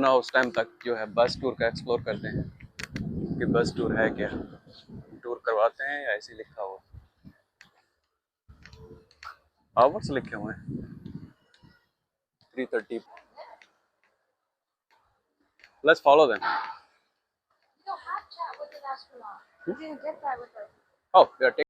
ना उस टाइम तक जो है बस टूर का एक्सप्लोर करते हैं कि बस टूर है क्या, टूर करवाते हैं या ऐसे लिखा हुआ आवर्स लिखे हुए हैं 3:30. Let's follow them. You don't have chat with an astronaut. You didn't get that with her. Oh, we are taking.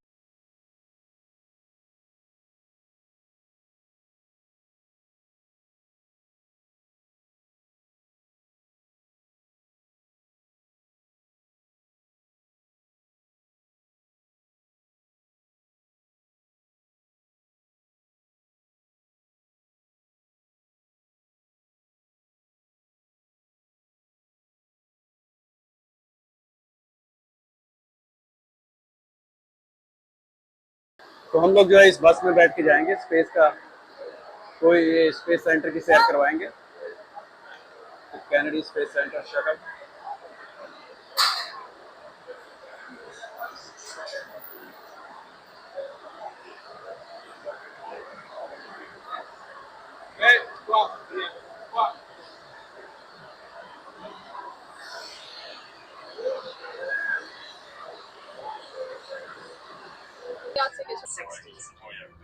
तो हम लोग जो है इस बस में बैठ के जाएंगे स्पेस का, कोई ये स्पेस सेंटर की सैर करवाएंगे, Kennedy space centre shuttle.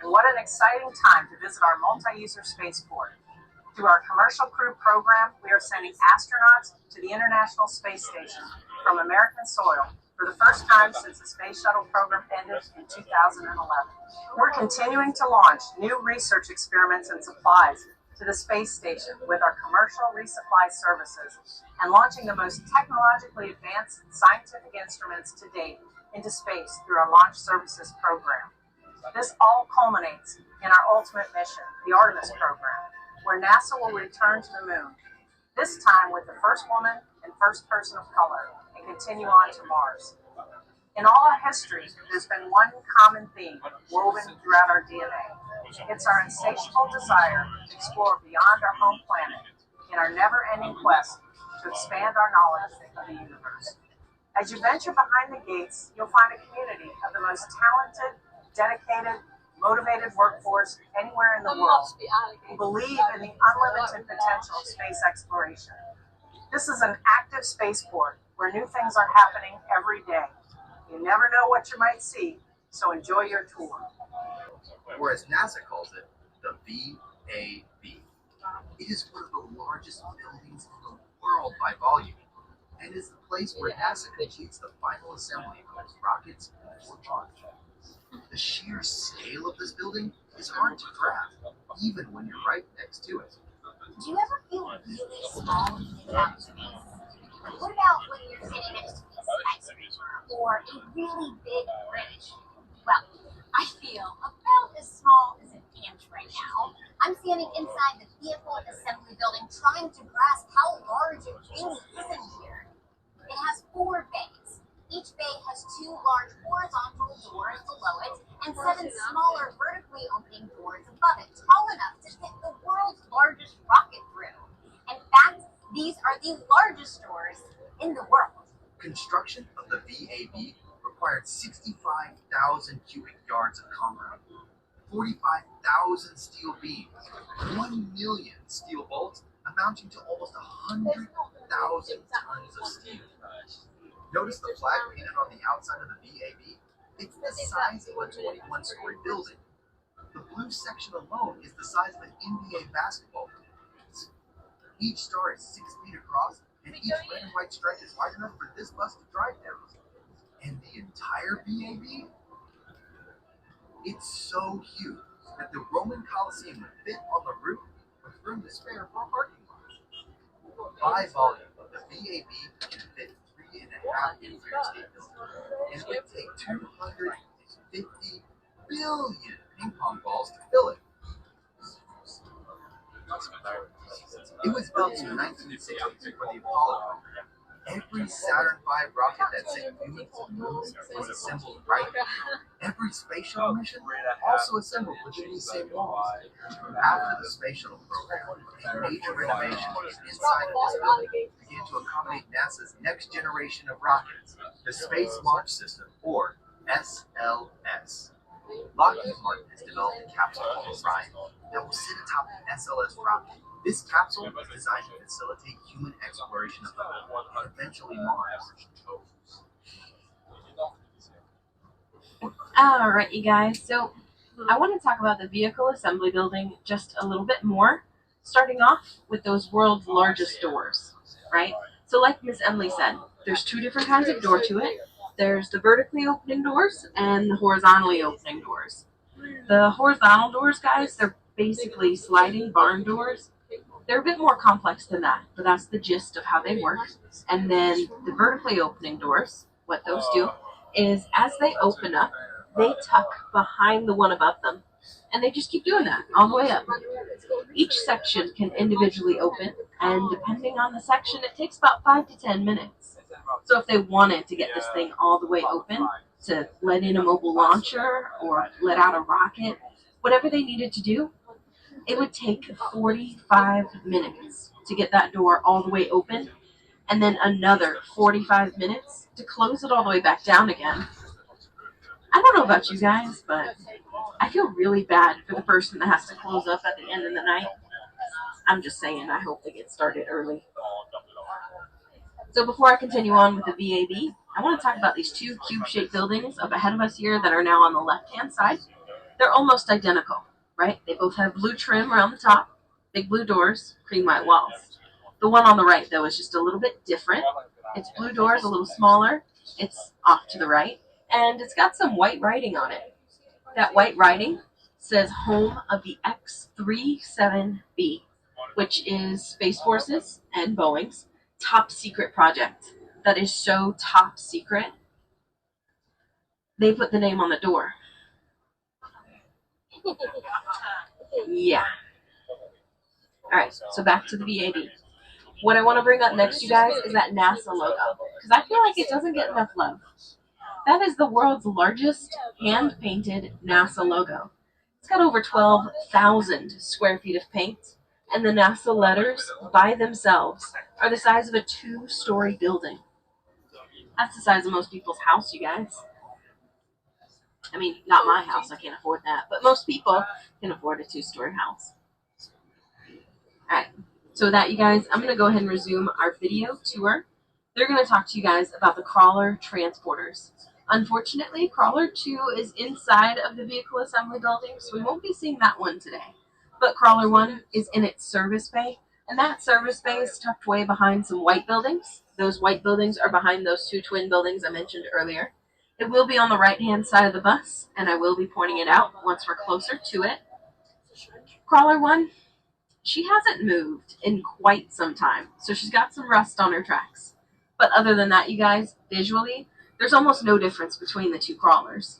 And what an exciting time to visit our multi-user spaceport. Through our commercial crew program, we are sending astronauts to the International Space Station from American soil for the first time since the Space Shuttle program ended in 2011. We're continuing to launch new research experiments and supplies to the space station with our commercial resupply services and launching the most technologically advanced scientific instruments to date into space through our launch services program. This all culminates in our ultimate mission, the Artemis program, where NASA will return to the moon, this time with the first woman and first person of color, and continue on to Mars. In all our history, there's been one common theme woven throughout our DNA. It's our insatiable desire to explore beyond our home planet in our never-ending quest to expand our knowledge of the universe. As you venture behind the gates, you'll find a community of the most talented, dedicated, motivated workforce anywhere in the world who believe in the unlimited potential of space exploration. This is an active spaceport where new things are happening every day. You never know what you might see, so enjoy your tour. Or as NASA calls it, the VAB. It is one of the largest buildings in the world by volume, and is the place where NASA completes the final assembly of its rockets for launch. The sheer scale of this building is hard to grasp, even when you're right next to it. Do you ever feel really small when you think about space? What about when you're sitting next to a skyscraper or a really big bridge? Well, I feel about as small as an inch right now. I'm standing inside the vehicle assembly building trying to grasp how large it really is in here. It has 4 bays. Each bay has 2 large horizontal doors below it and 7 smaller vertically opening doors above it, tall enough to fit the world's largest rocket through. In fact, these are the largest doors in the world. Construction of the VAB required 65,000 cubic yards of concrete, 45,000 steel beams, 1 million steel bolts, amounting to almost 100,000 tons of steel. Notice the flag painted on the outside of the VAB? It's the size of a 21-story building. The blue section alone is the size of an NBA basketball field. Each star is 6 feet across, and each red and white stripe is wide enough for this bus to drive down. And the entire VAB? It's so huge that the Roman Colosseum would fit on the roof with room to spare for a parking lot. By volume, the VAB can fit 3.5 Empire State Buildings, and it would take 250 billion ping pong balls to fill it. It was built in 1960 for the Apollo program. Every Saturn V rocket that sent humans to the moon was assembled right here. Every space shuttle mission also assembled within these same walls. After the space shuttle program, a major renovation inside of this building began to accommodate NASA's next generation of rockets, the Space Launch System, or SLS. Lockheed Martin has developed a capsule called Orion that will sit atop the SLS rocket This capsule is designed to facilitate human exploration of the Moon and eventually Mars. Alright, you guys, so I want to talk about the vehicle assembly building just a little bit more, starting off with those world's largest doors, right? So like Miss Emily said, there's two different kinds of door to it. There's the vertically opening doors and the horizontally opening doors. The horizontal doors, guys, they're basically sliding barn doors. They're a bit more complex than that, but that's the gist of how they work. And then the vertically opening doors, what those do is as they open up, they tuck behind the one above them. And they just keep doing that all the way up. Each section can individually open, and depending on the section, it takes about 5 to 10 minutes. So if they wanted to get this thing all the way open, to let in a mobile launcher or let out a rocket, whatever they needed to do, it would take 45 minutes to get that door all the way open, and then another 45 minutes to close it all the way back down again. I don't know about you guys, but I feel really bad for the person that has to close up at the end of the night. I'm just saying, I hope they get started early. So before I continue on with the VAB, I want to talk about these two cube-shaped buildings up ahead of us here that are now on the left-hand side. They're almost identical, right? They both have blue trim around the top, big blue doors, cream white walls. The one on the right, though, is just a little bit different. It's blue doors, a little smaller. It's off to the right, and it's got some white writing on it. That white writing says home of the X-37B, which is Space Force's and Boeing's top secret project. That is so top secret, they put the name on the door. Yeah. Alright, so back to the VAB. What I want to bring up next, you guys, is that NASA logo, because I feel like it doesn't get enough love. That is the world's largest hand-painted NASA logo. It's got over 12,000 square feet of paint, and the NASA letters by themselves are the size of a 2-story building. That's the size of most people's house, you guys. I mean, not my house, I can't afford that, but most people can afford a 2-story house. Alright, so with that, you guys, I'm going to go ahead and resume our video tour. They're going to talk to you guys about the crawler transporters. Unfortunately, Crawler 2 is inside of the vehicle assembly building, so we won't be seeing that one today. But Crawler 1 is in its service bay, and that service bay is tucked way behind some white buildings. Those white buildings are behind those two twin buildings I mentioned earlier. It will be on the right-hand side of the bus, and I will be pointing it out once we're closer to it. Crawler 1, she hasn't moved in quite some time, so she's got some rust on her tracks. But other than that, you guys, visually, there's almost no difference between the two crawlers.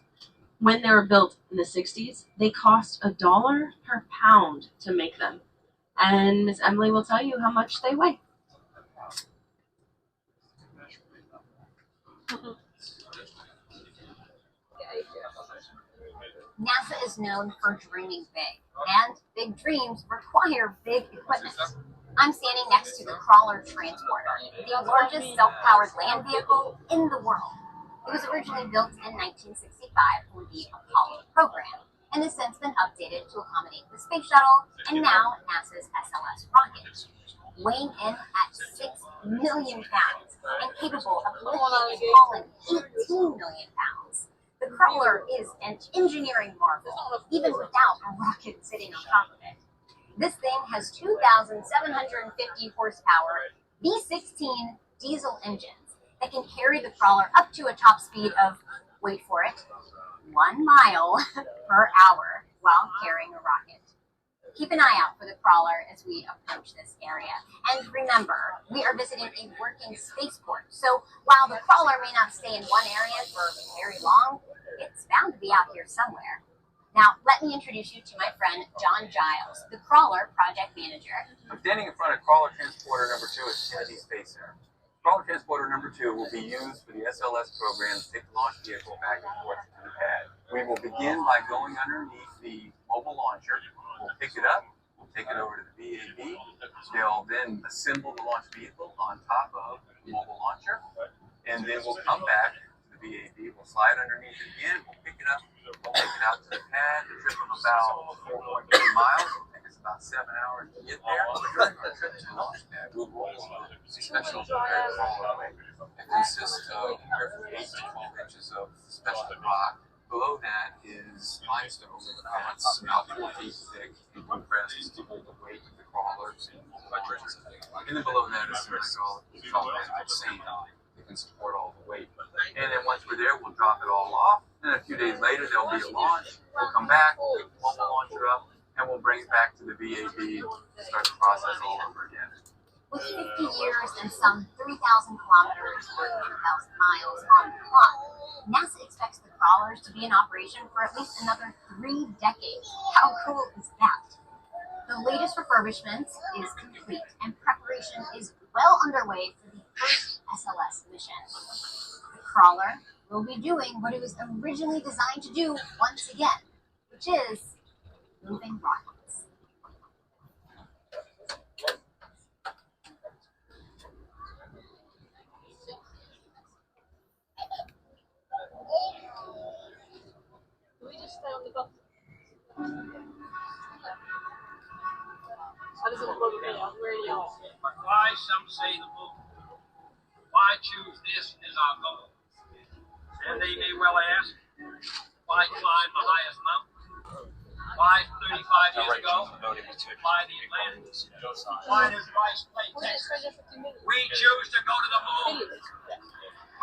When they were built in the 60s, they cost $1 per pound to make them. And Miss Emily will tell you how much they weigh. NASA is known for dreaming big, and big dreams require big equipment. I'm standing next to the Crawler Transporter, the largest self-powered land vehicle in the world. It was originally built in 1965 for the Apollo program, and has since been updated to accommodate the Space Shuttle and now NASA's SLS rocket. Weighing in at 6 million pounds and capable of lifting and hauling 18 million pounds, the Crawler is an engineering marvel, even without a rocket sitting on top of it. This thing has 2,750 horsepower V16 diesel engines that can carry the Crawler up to a top speed of, wait for it, 1 mile per hour while carrying a rocket. Keep an eye out for the Crawler as we approach this area. And remember, we are visiting a working spaceport, so while the Crawler may not stay in one area for very long, it's bound to be out here somewhere. Now, let me introduce you to my friend John Giles, the Crawler project manager. I'm standing in front of Crawler Transporter number 2 at Kennedy Space Center. Crawler Transporter number 2 will be used for the SLS program to take the launch vehicle back and forth to the pad. We will begin by going underneath the mobile launcher. We'll pick it up, we'll take it over to the VAB. They'll then assemble the launch vehicle on top of the mobile launcher, and then we'll come back to the VAB. We'll slide underneath it again, we'll pick it up, we'll take it out to the pad. The trip of about 4.3 miles. It'll take us about 7 hours to get there. But during our trip to the launch pad, we'll roll over a special prepared crawler. It consists of anywhere from 8 to 12 inches of special rock. Below that is limestone pellets about 4 feet thick and compressed to hold the weight of the crawlers. And then below that is some solid sand that can support all the weight. And then once we're there, we'll drop it all off. And a few days later, there'll be a launch. We'll come back, we'll pick the mobile launcher up, and we'll bring it back to the VAB to start the process all over again. With 50 years and some 3,000 kilometers or 3,000 miles on the clock, NASA expects the crawlers to be in operation for at least another 3 decades. How cool is that? The latest refurbishment is complete, and preparation is well underway for the first SLS mission. The crawler will be doing what it was originally designed to do once again, which is moving rockets. Can we just stay on the bus? That doesn't bother me, I'm really off. Why some say the moon? Why choose this as our goal? And they may well ask, why climb the highest mountain? Why 35 years ago fly the Atlantis? Why does Rice play Texas? We choose to go to the moon.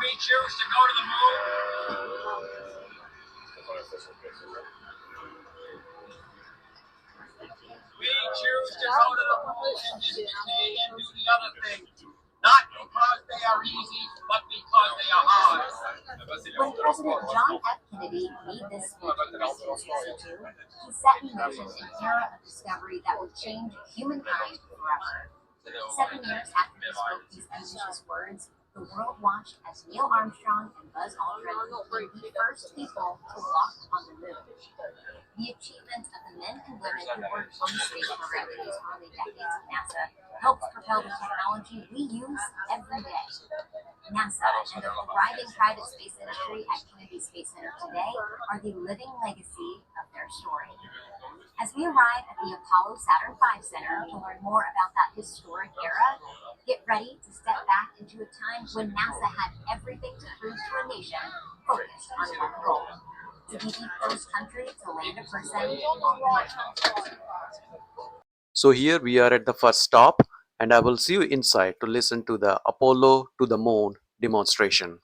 We choose to go to the moon. We choose to go to the moon and visit today and do the other thing. Not because they are easy, but because they are hard. When President John F. Kennedy made this speech in 1962, he set in motion an era of discovery that would change humankind forever. 7 years after he spoke these ambitious words, the world watched as Neil Armstrong and Buzz Aldrin became the first people to walk on the moon. The achievements of the men and women who worked on the space program in these early decades of NASA helped propel the technology we use every day. NASA and the thriving private space industry at Kennedy Space Center today are the living legacy of their story. As we arrive at the Apollo Saturn V Center to learn more about that historic era, get ready to step back into a time when NASA had everything to prove to a nation focused on one goal: to be the first country to land a person on the moon. So here we are at the first stop, and I will see you inside to listen to the Apollo to the Moon demonstration.